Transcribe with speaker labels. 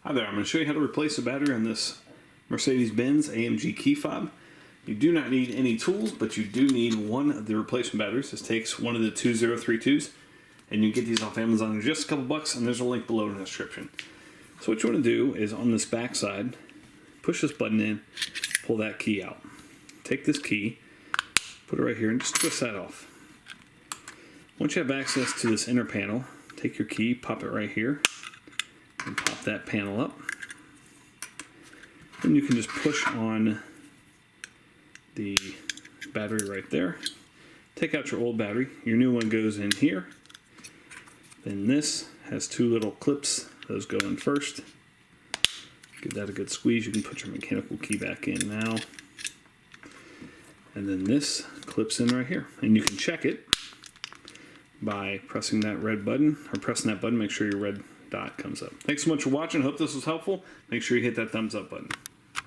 Speaker 1: Hi there, I'm going to show you how to replace a battery on this Mercedes Benz AMG key fob. You do not need any tools, but you do need one of the replacement batteries. This takes one of the 2032s, and you can get these off Amazon for just a couple bucks, and there's a link below in the description. So what you want to do is on this back side, push this button in, pull that key out. Take this key, put it right here, and just twist that off. Once you have access to this inner panel, take your key, pop it right here, and pop that panel up. Then you can just push on the battery right there. Take out your old battery. Your new one goes in here. Then this has two little clips. Those go in first. Give that a good squeeze. You can put your mechanical key back in now. And then this clips in right here. And you can check it by pressing that red button, or pressing that button, make sure your red dot comes up. Thanks so much for watching. Hope this was helpful. Make sure you hit that thumbs up button.